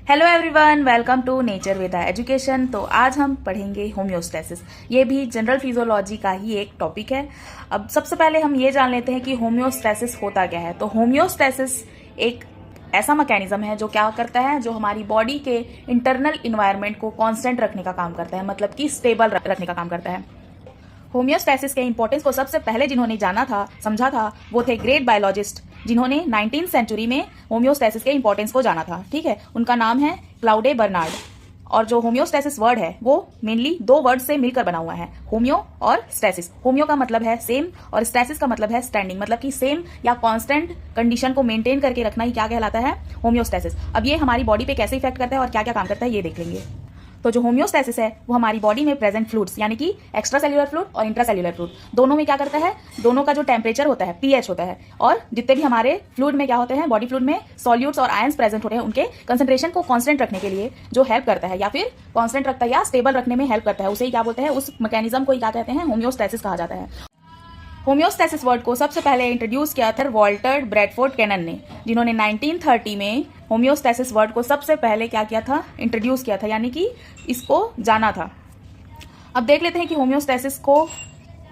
Hello everyone, welcome to Nature Veda Education. तो आज हम पढ़ेंगे होम्योस्टेसिस। ये भी जनरल फिजियोलॉजी का ही एक टॉपिक है। अब सबसे पहले हम ये जान लेते हैं कि होम्योस्टेसिस होता क्या है। तो होम्योस्टेसिस एक ऐसा मैकेनिज्म है जो क्या करता है, जो हमारी बॉडी के इंटरनल इन्वायरमेंट को कांस्टेंट रखने का काम करता है, मतलब कि स्टेबल रखने का काम करता है। होम्योस्टेसिस के इंपॉर्टेंस को सबसे पहले जिन्होंने जाना था, समझा था, वो थे ग्रेट बायोलॉजिस्ट जिन्होंने 19वीं सेंचुरी में होम्योस्टेसिस के इंपॉर्टेंस को जाना था। ठीक है, उनका नाम है क्लाउडे बर्नार्ड। और जो होम्योस्टेसिस वर्ड है वो मेनली दो वर्ड से मिलकर बना हुआ है, होम्यो और स्टेसिस। होम्यो का मतलब है सेम और स्टेसिस का मतलब है स्टैंडिंग, मतलब कि सेम या कांस्टेंट कंडीशन को मेंटेन करके रखना ही क्या कहलाता है, होम्योस्टेसिस। अब ये हमारी बॉडी पे कैसे इफेक्ट करता है और क्या क्या काम करता है ये देख लेंगे। तो जो होम्योस्टेसिस है वो हमारी बॉडी में प्रेजेंट फ्लूइड्स यानी कि एक्स्ट्रा सेल्यूलर फ्लूइड और इंट्रासेल्यूलर फ्लूइड दोनों में क्या करता है, दोनों का जो टेम्परेचर होता है पीएच होता है, और जितने भी हमारे फ्लूइड में क्या होते हैं, बॉडी फ्लूइड में सॉल्यूट्स और आयंस प्रेजेंट होते हैं, उनके कंसंट्रेशन को कांस्टेंट रखने के लिए जो हेल्प करता है या फिर कांस्टेंट रखता है या स्टेबल रखने में हेल्प करता है, उसे ही क्या बोलते हैं, उस मैकेनिज्म को ही क्या कहते हैं, होम्योस्टेसिस कहा जाता है। होम्योस्टेसिस वर्ड को सबसे पहले इंट्रोड्यूस किया था वॉल्टर ब्रैडफोर्ड कैनन ने, जिन्होंने 1930 में होम्योस्टेसिस वर्ड को सबसे पहले क्या किया था, इंट्रोड्यूस किया था, यानी कि इसको जाना था। अब देख लेते हैं कि होम्योस्टेसिस को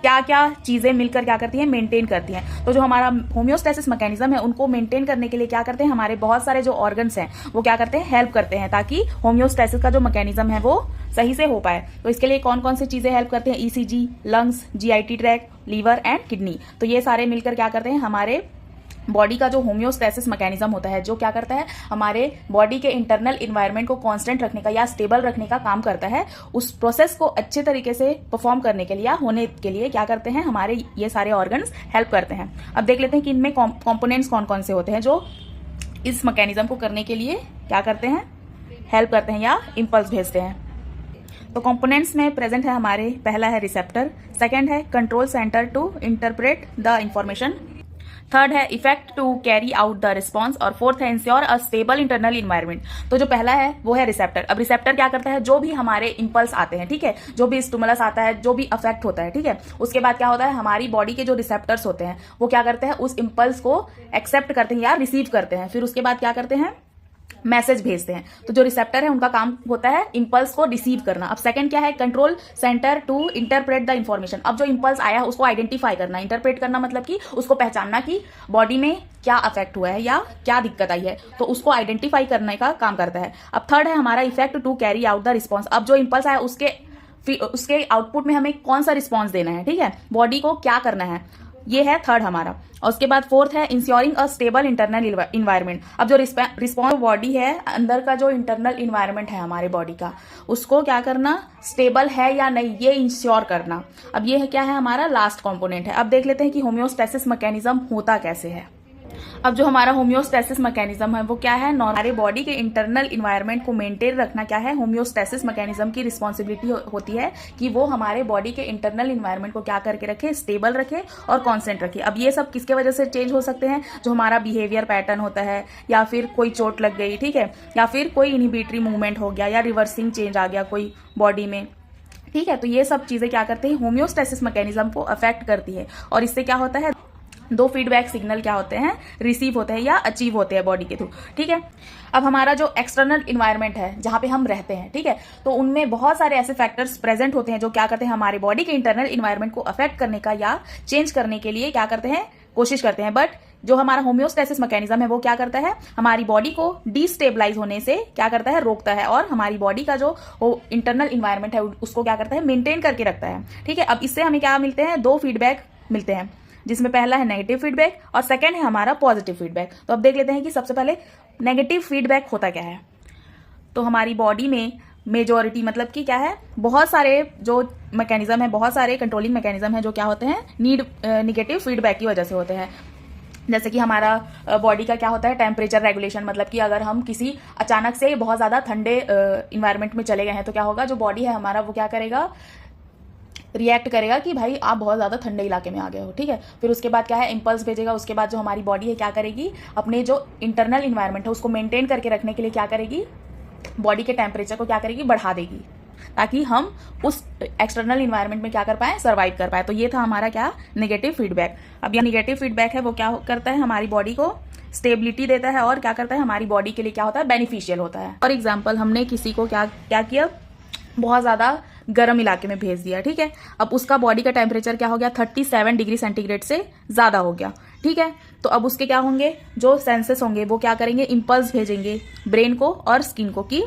क्या क्या चीजें मिलकर क्या करती हैं, मेंटेन करती हैं। तो जो हमारा होम्योस्टेसिस मैकेनिज्म है उनको मेंटेन करने के लिए क्या करते हैं, हमारे बहुत सारे जो ऑर्गन्स हैं वो क्या करते हैं, हेल्प करते हैं, ताकि होम्योस्टेसिस का जो मैकेनिज्म है वो सही से हो पाए। तो इसके लिए कौन कौन सी चीजें हेल्प करते हैं, ECG, lungs, GIT tract, liver and kidney. तो ये सारे मिलकर क्या करते हैं, हमारे बॉडी का जो होम्योस्टेसिस मैकेनिज्म होता है, जो क्या करता है, हमारे बॉडी के इंटरनल इन्वायरमेंट को कांस्टेंट रखने का या स्टेबल रखने का काम करता है। उस प्रोसेस को अच्छे तरीके से परफॉर्म करने के लिए या होने के लिए क्या करते हैं, हमारे ये सारे ऑर्गन्स हेल्प करते हैं। अब देख लेते हैं कि इनमें कॉम्पोनेंट्स कौन कौन से होते हैं जो इस मैकेनिज्म को करने के लिए क्या करते हैं, हेल्प करते हैं या इम्पल्स भेजते हैं। तो कंपोनेंट्स में प्रेजेंट है हमारे, पहला है रिसेप्टर, सेकंड है control centre to interpret the information, third है effect to carry out the response, और फोर्थ है ensure a stable internal environment. तो जो पहला है वो है रिसेप्टर। अब रिसेप्टर क्या करता है, जो भी हमारे इंपल्स आते हैं, ठीक है, जो भी स्टिमुलस आता है, जो भी अफेक्ट होता है, ठीक है, उसके बाद क्या होता है, हमारी बॉडी के जो रिसेप्टर्स होते हैं वो क्या करते हैं, उस इंपल्स को एक्सेप्ट करते हैं या रिसीव करते हैं, फिर उसके बाद क्या करते हैं, मैसेज भेजते हैं। तो जो रिसेप्टर है उनका काम होता है इंपल्स को रिसीव करना। अब सेकंड क्या है, control centre to interpret the information. अब जो इंपल्स आया है उसको आइडेंटिफाई करना, इंटरप्रेट करना मतलब कि उसको पहचानना कि बॉडी में क्या अफेक्ट हुआ है या क्या दिक्कत आई है, तो उसको आइडेंटिफाई करने का काम करता है। अब थर्ड है हमारा effect to carry out the response. अब जो इंपल्स आया उसके आउटपुट में हमें कौन सा रिस्पॉन्स देना है, ठीक है, बॉडी को क्या करना है, ये है थर्ड हमारा। और उसके बाद फोर्थ है इंश्योरिंग अ स्टेबल इंटरनल इन्वायरमेंट। अब जो रिस्पॉन्स बॉडी है, अंदर का जो इंटरनल इन्वायरमेंट है हमारे बॉडी का, उसको क्या करना, स्टेबल है या नहीं, ये इंश्योर करना। अब ये है क्या है, हमारा लास्ट कंपोनेंट है। अब देख लेते हैं कि होम्योस्टेसिस मैकेनिज्म होता कैसे है। अब जो हमारा होम्योस्टेसिस मैकेनिज्म है वो क्या है, हमारे बॉडी के इंटरनल इन्वायरमेंट को मेंटेन रखना क्या है, होम्योस्टेसिस मैकेनिज्म की रिस्पॉन्सिबिलिटी होती है कि वो हमारे बॉडी के इंटरनल इन्वायरमेंट को क्या करके रखे, स्टेबल रखे और कांस्टेंट रखे। अब ये सब किसके वजह से चेंज हो सकते हैं, जो हमारा बिहेवियर पैटर्न होता है, या फिर कोई चोट लग गई, ठीक है, या फिर कोई इनहिबिटरी मूवमेंट हो गया या रिवर्सिंग चेंज आ गया कोई बॉडी में, ठीक है। तो ये सब चीजें क्या करते हैं, होम्योस्टेसिस मैकेनिज्म को अफेक्ट करती है, और इससे क्या होता है, दो फीडबैक सिग्नल क्या होते हैं, रिसीव होते हैं या अचीव होते हैं बॉडी के थ्रू, ठीक है। अब हमारा जो एक्सटर्नल इन्वायरमेंट है जहां पे हम रहते हैं, ठीक है, तो उनमें बहुत सारे ऐसे फैक्टर्स प्रेजेंट होते हैं जो क्या करते हैं, हमारे बॉडी के इंटरनल इन्वायरमेंट को अफेक्ट करने का या चेंज करने के लिए क्या करते हैं, कोशिश करते हैं। बट जो हमारा होम्योस्टेसिस मैकेनिज्म है वो क्या करता है, हमारी बॉडी को डिस्टेबलाइज होने से क्या करता है, रोकता है, और हमारी बॉडी का जो इंटरनल इन्वायरमेंट है उसको क्या करता है, मेंटेन करके रखता है, ठीक है। अब इससे हमें क्या मिलते हैं, दो फीडबैक मिलते हैं, जिसमें पहला है नेगेटिव फीडबैक और सेकंड है हमारा पॉजिटिव फीडबैक। तो अब देख लेते हैं कि सबसे पहले नेगेटिव फीडबैक होता क्या है। तो हमारी बॉडी में मेजॉरिटी मतलब कि क्या है, बहुत सारे जो मैकेनिज्म है, बहुत सारे कंट्रोलिंग मैकेनिज्म है जो क्या होते हैं, निगेटिव फीडबैक की वजह से होते हैं। जैसे कि हमारा बॉडी का क्या होता है, टेम्परेचर रेगुलेशन, मतलब कि अगर हम किसी अचानक से बहुत ज्यादा ठंडे इन्वायरमेंट में चले गए हैं तो क्या होगा, जो बॉडी है हमारा वो क्या करेगा, रिएक्ट करेगा कि भाई आप बहुत ज्यादा ठंडे इलाके में आ गए हो, ठीक है। फिर उसके बाद क्या है, इंपल्स भेजेगा। उसके बाद जो हमारी बॉडी है क्या करेगी, अपने जो इंटरनल इन्वायरमेंट है उसको मेंटेन करके रखने के लिए क्या करेगी, बॉडी के टेम्परेचर को क्या करेगी, बढ़ा देगी, ताकि हम उस एक्सटर्नल इन्वायरमेंट में क्या कर पाए, सर्वाइव कर पाए। तो ये था हमारा क्या, नेगेटिव फीडबैक। अब यह नेगेटिव फीडबैक है वो क्या करता है, हमारी बॉडी को स्टेबिलिटी देता है और क्या करता है, हमारी बॉडी के लिए क्या होता है, बेनिफिशियल होता है। फॉर एग्जाम्पल हमने किसी को क्या किया, बहुत ज़्यादा गर्म इलाके में भेज दिया, ठीक है। अब उसका बॉडी का टेम्परेचर क्या हो गया, 37 डिग्री सेंटीग्रेड से ज़्यादा हो गया, ठीक है। तो अब उसके क्या होंगे, जो सेंसेस होंगे वो क्या करेंगे, इम्पल्स भेजेंगे ब्रेन को और स्किन को कि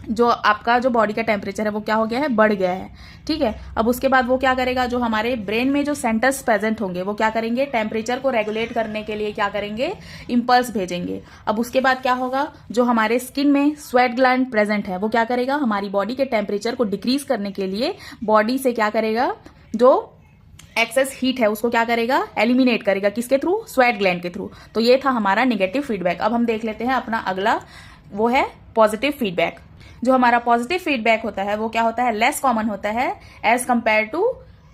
जो आपका जो बॉडी का टेम्परेचर है वो क्या हो गया है, बढ़ गया है, ठीक है। अब उसके बाद वो क्या करेगा, जो हमारे ब्रेन में जो सेंटर्स प्रेजेंट होंगे वो क्या करेंगे, टेम्परेचर को रेगुलेट करने के लिए क्या करेंगे, इम्पल्स भेजेंगे। अब उसके बाद क्या होगा, जो हमारे स्किन में स्वेट ग्लैंड प्रेजेंट है वो क्या करेगा, हमारी बॉडी के टेम्परेचर को डिक्रीज करने के लिए बॉडी से क्या करेगा, जो एक्सेस हीट है उसको क्या करेगा, एलिमिनेट करेगा, किसके थ्रू, स्वेट ग्लैंड के थ्रू। तो ये था हमारा नेगेटिव फीडबैक। अब हम देख लेते हैं अपना अगला, वो है पॉजिटिव फीडबैक। जो हमारा पॉजिटिव फीडबैक होता है वो क्या होता है, लेस कॉमन होता है as compare to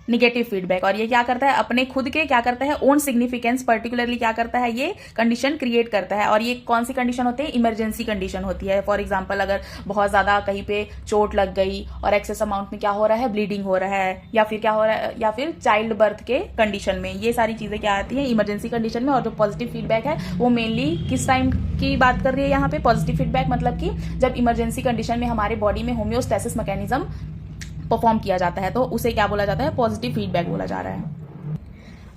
negative feedback. और ये क्या करता है, अपने खुद के क्या करता है, ओन सिग्निफिकेंस पर्टिकुलरली क्या करता है, ये कंडीशन क्रिएट करता है। और ये कौन सी कंडीशन होती है, इमरजेंसी कंडीशन होती है। फॉर एग्जांपल अगर बहुत ज्यादा कहीं पे चोट लग गई और एक्सेस अमाउंट में क्या हो रहा है, ब्लीडिंग हो रहा है, या फिर क्या हो रहा है, या फिर चाइल्ड बर्थ के कंडीशन में, ये सारी चीजें क्या आती है, इमरजेंसी कंडीशन में। और जो पॉजिटिव फीडबैक है वो मेनली किस टाइम की बात कर रही है यहाँ पे, पॉजिटिव फीडबैक मतलब कि जब इमरजेंसी कंडीशन में हमारे बॉडी में होम्योस्टेसिस मैकेनिज्म परफॉर्म किया जाता है, तो उसे क्या बोला जाता है, पॉजिटिव फीडबैक बोला जा रहा है।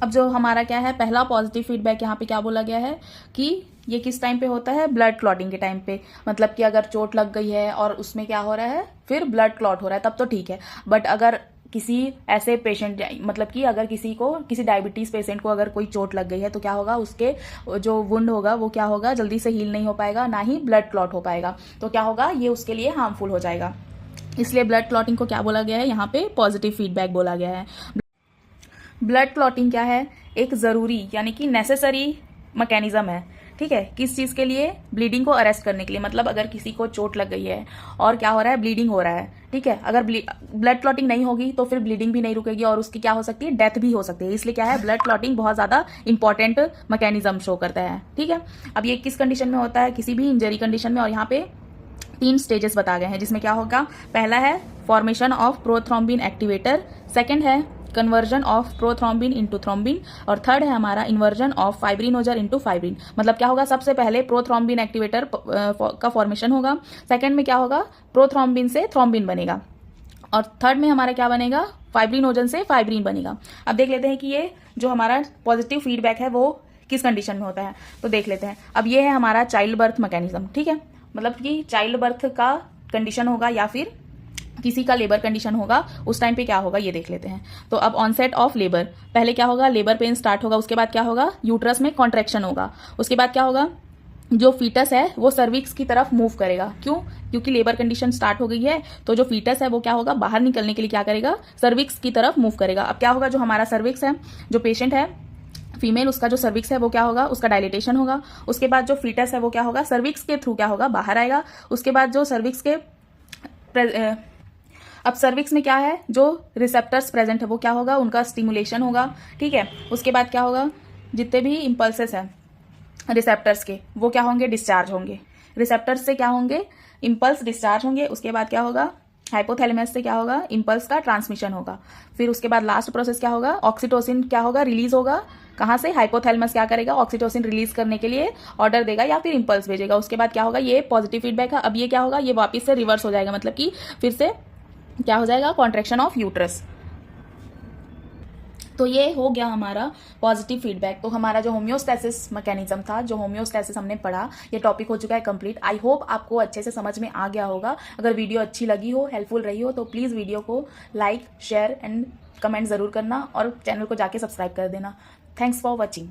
अब जो हमारा क्या है, पहला पॉजिटिव फीडबैक यहाँ पे क्या बोला गया है कि ये किस टाइम पे होता है, ब्लड क्लॉटिंग के टाइम पे। मतलब कि अगर चोट लग गई है और उसमें क्या हो रहा है, फिर ब्लड क्लॉट हो रहा है, तब तो ठीक है। बट अगर किसी ऐसे पेशेंट, मतलब कि अगर किसी डायबिटीज पेशेंट को अगर कोई चोट लग गई है तो क्या होगा, उसके जो वुंड होगा वो क्या होगा, जल्दी से हील नहीं हो पाएगा, ना ही ब्लड क्लॉट हो पाएगा। तो क्या होगा, ये उसके लिए हार्मफुल हो जाएगा। इसलिए ब्लड क्लॉटिंग को क्या बोला गया है, यहाँ पे पॉजिटिव फीडबैक बोला गया है। ब्लड क्लॉटिंग क्या है, एक जरूरी यानी कि नेसेसरी मैकेनिज्म है, ठीक है। किस चीज के लिए, ब्लीडिंग को अरेस्ट करने के लिए। मतलब अगर किसी को चोट लग गई है और क्या हो रहा है, ब्लीडिंग हो रहा है, ठीक है। अगर ब्लड क्लॉटिंग नहीं होगी तो फिर ब्लीडिंग भी नहीं रुकेगी और उसकी क्या हो सकती है, डेथ भी हो सकती है। इसलिए क्या है, ब्लड क्लॉटिंग बहुत ज्यादा इंपॉर्टेंट मैकेनिज्म शो करता है, ठीक है। अब ये किस कंडीशन में होता है, किसी भी इंजरी कंडीशन में। और यहाँ पे 3 स्टेजेस बता गए हैं, जिसमें क्या होगा, पहला है formation of prothrombin activator, second है conversion of prothrombin into thrombin, और थर्ड है हमारा inversion of fibrinogen into fibrin. मतलब क्या होगा, सबसे पहले प्रोथ्रोम्बिन एक्टिवेटर का फॉर्मेशन होगा, सेकंड में क्या होगा, प्रोथ्रोम्बिन से थ्रोम्बिन बनेगा, और थर्ड में हमारा क्या बनेगा, फाइब्रिनोजन से फाइब्रिन बनेगा। अब देख लेते हैं कि ये जो हमारा पॉजिटिव फीडबैक है वो किस कंडीशन में होता है, तो देख लेते हैं। अब ये है हमारा चाइल्ड बर्थ मैकेनिज्म, ठीक है। मतलब कि चाइल्ड बर्थ का कंडीशन होगा या फिर किसी का लेबर कंडीशन होगा, उस टाइम पे क्या होगा ये देख लेते हैं। तो अब ऑनसेट ऑफ लेबर, पहले क्या होगा, लेबर पेन स्टार्ट होगा, उसके बाद क्या होगा, यूट्रस में कॉन्ट्रैक्शन होगा, उसके बाद क्या होगा, जो फीटस है वो सर्विक्स की तरफ मूव करेगा। क्यों, क्योंकि लेबर कंडीशन स्टार्ट हो गई है, तो जो फीटस है वो क्या होगा, बाहर निकलने के लिए क्या करेगा, सर्विक्स की तरफ मूव करेगा। अब क्या होगा, जो हमारा सर्विक्स है, जो पेशेंट है फीमेल, उसका जो सर्विक्स है वो क्या होगा, उसका डायलिटेशन होगा। उसके बाद जो फीटस है वो क्या होगा, सर्विक्स के थ्रू क्या होगा, बाहर आएगा। उसके बाद जो सर्विक्स के अब सर्विक्स में क्या है, जो रिसेप्टर्स प्रेजेंट है वो क्या होगा, उनका स्टिमुलेशन होगा, ठीक है। उसके बाद क्या होगा, जितने भी इम्पल्सेस हैं रिसेप्टर्स के वो क्या होंगे, डिस्चार्ज होंगे। रिसेप्टर्स से क्या होंगे, इम्पल्स डिस्चार्ज होंगे। उसके बाद क्या होगा, हाइपोथैलेमस से क्या होगा, इम्पल्स का ट्रांसमिशन होगा। फिर उसके बाद लास्ट प्रोसेस क्या होगा, ऑक्सीटोसिन क्या होगा, रिलीज होगा। कहाँ से, हाइपोथैलेमस क्या करेगा, ऑक्सीटोसिन रिलीज करने के लिए ऑर्डर देगा या फिर इम्पल्स भेजेगा। उसके बाद क्या होगा, ये पॉजिटिव फीडबैक है। अब ये क्या होगा, ये वापस से रिवर्स हो जाएगा, मतलब कि फिर से क्या हो जाएगा, कॉन्ट्रैक्शन ऑफ यूट्रस। तो ये हो गया हमारा पॉजिटिव फीडबैक। तो हमारा जो होम्योस्टेसिस मैकेनिज्म था, जो होम्योस्टेसिस हमने पढ़ा, ये टॉपिक हो चुका है कंप्लीट। आई होप आपको अच्छे से समझ में आ गया होगा। अगर वीडियो अच्छी लगी हो, हेल्पफुल रही हो, तो प्लीज़ वीडियो को लाइक, शेयर एंड कमेंट ज़रूर करना और चैनल को जाके सब्सक्राइब कर देना। Thanks for watching.